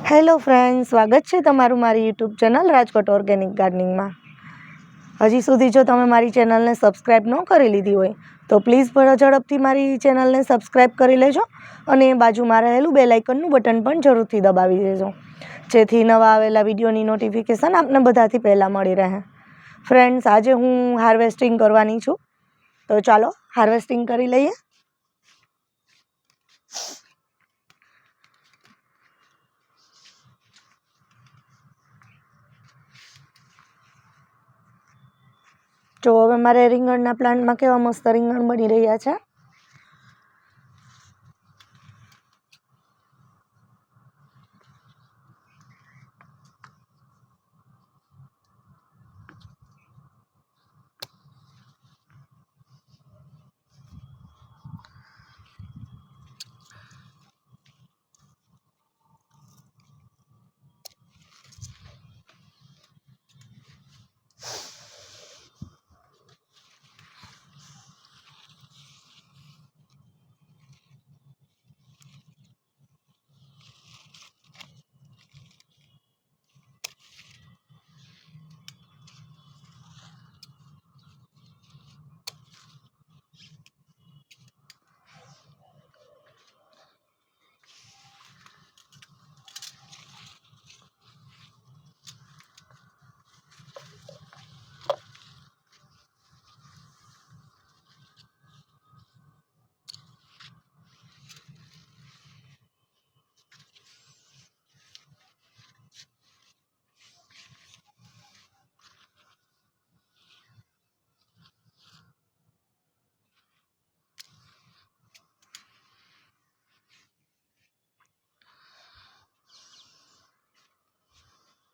Hello friends, સ્વાગત છે તમારું મારી યુટ્યુબ ચેનલ રાજકોટ ઓર્ગેનિક ગાર્ડનિંગમાં। હજી સુધી જો તમે મારી ચેનલને સબસ્ક્રાઈબ ન કરી લીધી હોય તો પ્લીઝ ઝડપથી મારી ચેનલને સબસ્ક્રાઈબ કરી લેજો અને બાજુમાં રહેલું બેલ આઇકનનું બટન પણ જરૂરથી દબાવી દેજો, જેથી નવા આવેલા વિડીયોની નોટિફિકેશન આપને બધાથી પહેલાં મળી રહે। ફ્રેન્ડ્સ, આજે હું હાર્વેસ્ટિંગ કરવાની છું, તો ચાલો હાર્વેસ્ટિંગ કરી લઈએ। જો હવે મારે રીંગણના પ્લાન્ટમાં કેવા મસ્ત રીંગણ બની રહ્યા છે।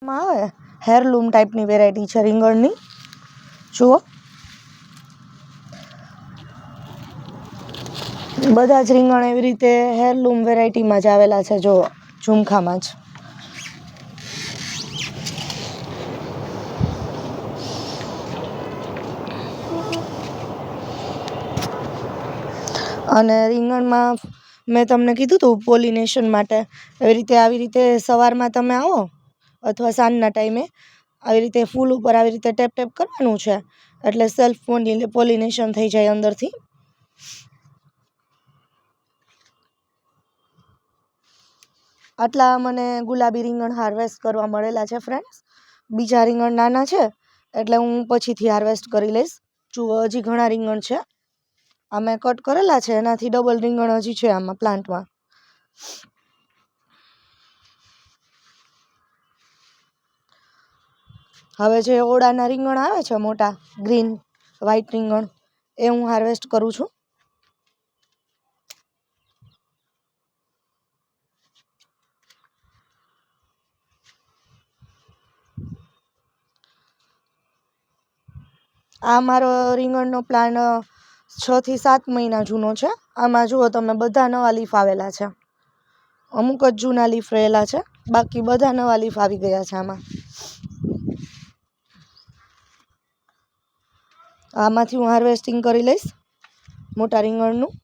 આવે હેરલૂમ ટાઈપની વેરાયટી છે રીંગણની। જુઓ, બધા જ રીંગણ એવી રીતે હેરલૂમ વેરાયટીમાં જ આવેલા છે। જુઓ, ઝુમખામાં જ। અને રીંગણમાં મેં તમને કીધું હતું પોલિનેશન માટે, આવી રીતે સવારમાં તમે આવો અથવા સાંજના ટાઈમે આવી રીતે ફૂલ ઉપર આવી રીતે ટેપ ટેપ કરવાનું છે, એટલે સેલ્ફ પોલિનેશન થઈ જાય અંદરથી। આટલા મને ગુલાબી રીંગણ હાર્વેસ્ટ કરવા મળેલા છે ફ્રેન્ડ્સ। બીજા રીંગણ નાના છે એટલે હું પછીથી હાર્વેસ્ટ કરી લઈશ। જુઓ, હજી ઘણા રીંગણ છે, આ મેં કટ કરેલા છે, એનાથી ડબલ રીંગણ હજી છે આમાં પ્લાન્ટમાં। હવે જે ઓળાના રીંગણ આવે છે મોટા ગ્રીન વ્હાઈટ રીંગણ, એ હું હાર્વેસ્ટ કરું છું। આ મારો રીંગણનો પ્લાન્ટ 6 થી 7 મહિના જૂનો છે। આમાં જુઓ તમે, બધા નવા લીફ આવેલા છે, અમુક જ જૂના લીફ રહેલા છે, બાકી બધા નવા લીફ આવી ગયા છે આમાં। આમાંથી હું હાર્વેસ્ટિંગ કરી લઈશ મોટા રીંગણનું।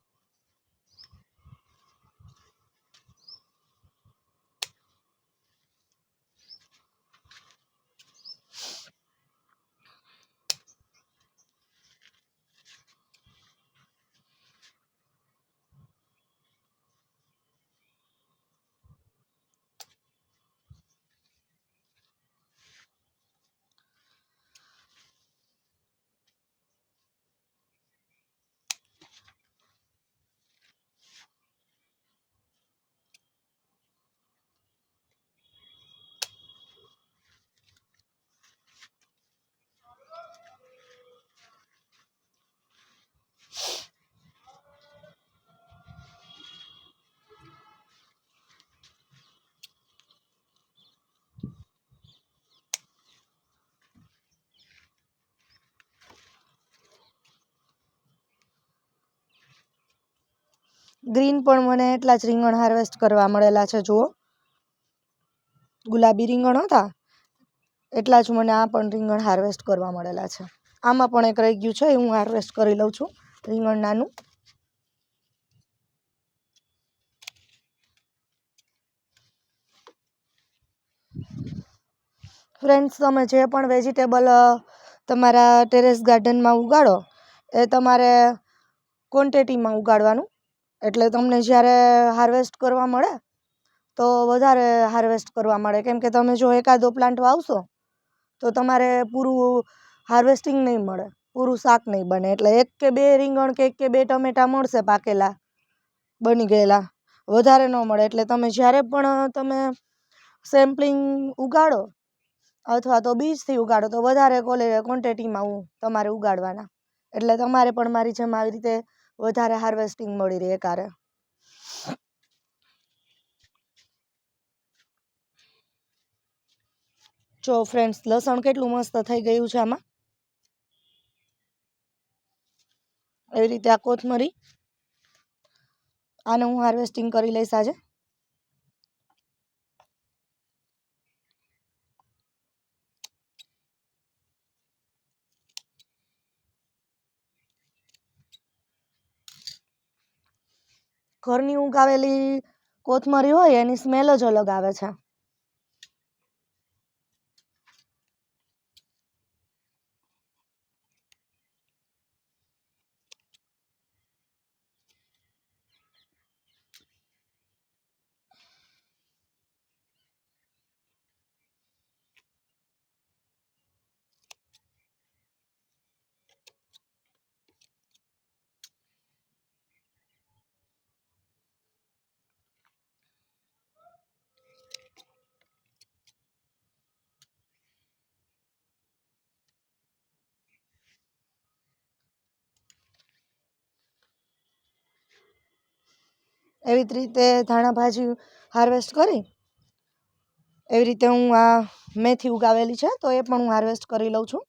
ગ્રીન પણ મને એટલા જ રીંગણ હાર્વેસ્ટ કરવા મળેલા છે। જુઓ, ગુલાબી રીંગણ હતા એટલા જ મને આ પણ રીંગણ હાર્વેસ્ટ કરવા મળેલા છે। આમાં પણ એક રહી ગયું છે, એ હું હાર્વેસ્ટ કરી લઉં છું રીંગણ નાનું। ફ્રેન્ડ્સ, તમે જે પણ વેજીટેબલ તમારા ટેરેસ ગાર્ડનમાં ઉગાડો એ તમારે ક્વોન્ટિટીમાં ઉગાડવાનું, એટલે તમને જ્યારે હાર્વેસ્ટ કરવા મળે તો વધારે હાર્વેસ્ટ કરવા મળે. કેમ કે તમે જો એકાદો પ્લાન્ટ વાવશો તો તમારે પૂરું હાર્વેસ્ટિંગ નહીં મળે, પૂરું શાક નહીં બને. એટલે 1 કે 2 રીંગણ કે 1 કે 2 ટમેટાં મળશે પાકેલા, બની ગયેલા, વધારે ન મળે. એટલે તમે જ્યારે પણ તમે સેમ્પલિંગ ઉગાડો અથવા તો બીજથી ઉગાડો તો વધારે ક્વોન્ટિટીમાં તમારે ઉગાડવાના, એટલે તમારે પણ મારી જેમ આવી રીતે વધારે હાર્વેસ્ટિંગ મળી રહે એકારે. જો ફ્રેન્ડ્સ, લસણ કેટલું મસ્ત થઈ ગયું છે આમાં. એવી રીતે આ કોથમરી, આને હું હાર્વેસ્ટિંગ કરી લઈશ આજે. ઘરની ઉગાવેલી કોથમરી હોય એની સ્મેલ જ અલગ આવે છે. એવી જ રીતે ધાણા ભાજી હાર્વેસ્ટ કરી, એવી રીતે હું આ મેથી ઉગાવેલી છે તો એ પણ હું હાર્વેસ્ટ કરી લઉં છું.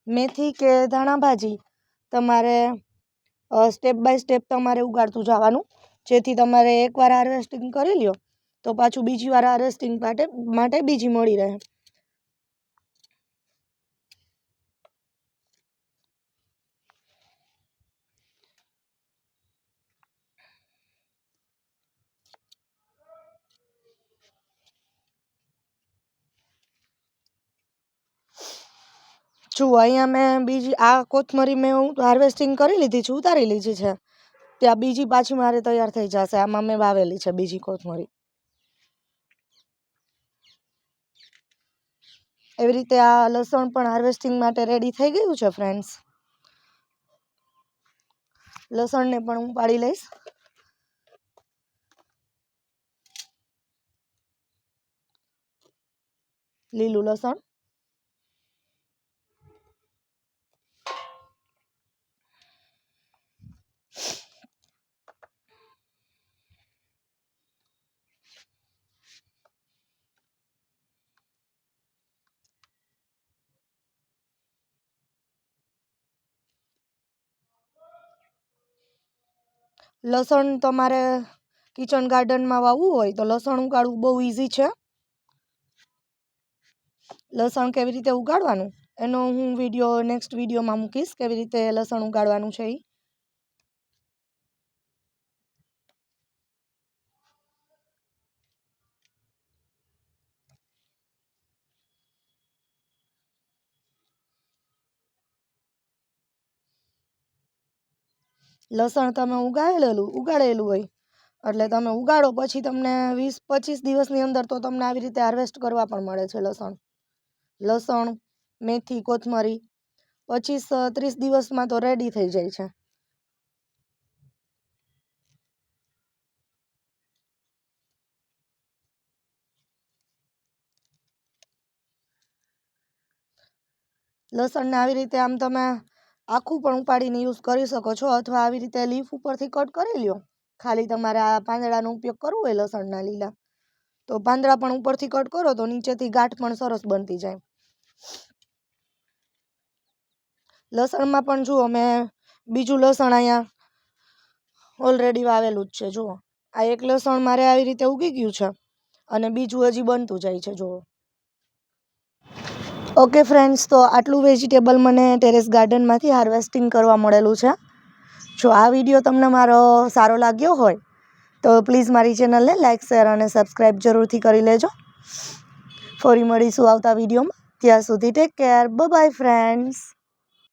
મેથી કે ધાણા ભાજી તમારે સ્ટેપ બાય સ્ટેપ તમારે ઉગાડતું જવાનું, જેથી તમારે એકવાર હાર્વેસ્ટિંગ કરી લ્યો તો પાછું બીજી વાર હાર્વેસ્ટિંગ માટે બીજી મળી રહે. જુઓ, અહીંયા મેં બીજી આ કોથમરી મેં હાર્વેસ્ટિંગ કરી લીધી છે, ઉતારી લીધી છે. ત્યાં બીજી પાછી મારે તૈયાર થઈ જશે. આમાં મેં વાવેલી છે બીજી કોથમરી. એવી રીતે આ લસણ પણ હાર્વેસ્ટિંગ માટે રેડી થઈ ગયું છે ફ્રેન્ડ્સ. લસણને પણ હું પાડી લઈશ. લીલું લસણ, લસણ તમારે કિચન ગાર્ડનમાં વાવવું હોય તો લસણ ઉગાડવું બહુ ઇઝી છે. લસણ કેવી રીતે ઉગાડવાનું એનો હું નેક્સ્ટ વિડીયોમાં મૂકીશ, કેવી રીતે લસણ ઉગાડવાનું છે એ. લસણ તમે ઉગાડેલું હોય એટલે તમે ઉગાડો પછી તમને 20-25 દિવસની અંદર તો તમને આવી રીતે હાર્વેસ્ટ કરવા પણ મળે છે લસણ, મેથી, કોથમરી 25-30 દિવસમાં તો રેડી થઈ જાય છે. લસણને આવી રીતે આમ તમે આખું પણ ઉપાડીને યુઝ કરી શકો છો, અથવા આવી રીતે લીફ ઉપરથી કટ કરી લ્યો. ખાલી તમારે આ પાંદડાનો ઉપયોગ કરવો હોય લસણના લીલા તો પાંદડા પણ ઉપરથી કટ કરો તો નીચેથી ગાંઠ પણ સરસ બનતી જાય. લસણમાં પણ જુઓ મેં બીજું લસણ અહીંયા ઓલરેડી વાવેલું જ છે. જુઓ આ એક લસણ મારે આવી રીતે ઉગી ગયું છે અને બીજું હજી બનતું જાય છે. જુઓ. ઓકે ફ્રેન્ડ્સ, તો આટલું વેજીટેબલ મને ટેરેસ ગાર્ડનમાંથી હાર્વેસ્ટિંગ કરવા મળેલું છે. જો આ વિડીયો તમને મારો સારો લાગ્યો હોય તો પ્લીઝ મારી ચેનલને લાઇક, શેર અને સબસ્ક્રાઈબ જરૂરથી કરી લેજો. ફરી મળીશું આવતા વિડીયોમાં. ત્યાં સુધી ટેક કેર. By friends.